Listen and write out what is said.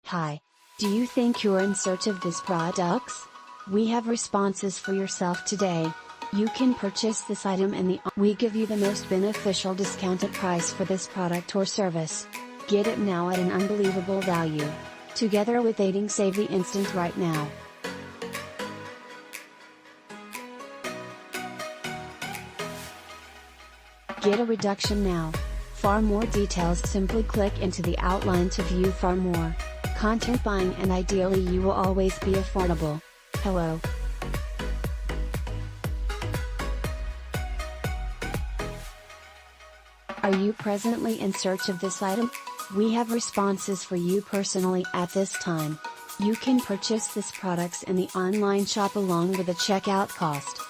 Hi. Do you think you're in search of these products? We have responses for yourself today. You can purchase this item and we give you the most beneficial discounted price for this product or service. Get it now at an unbelievable value. Together with aiding save the instant right now. Get a reduction now. For more details, simply click into the outline to view far more. Content buying, and ideally you will always be affordable. Hello. Are you presently in search of this item? We have responses for you personally at this time. You can purchase this products in the online shop along with a checkout cost.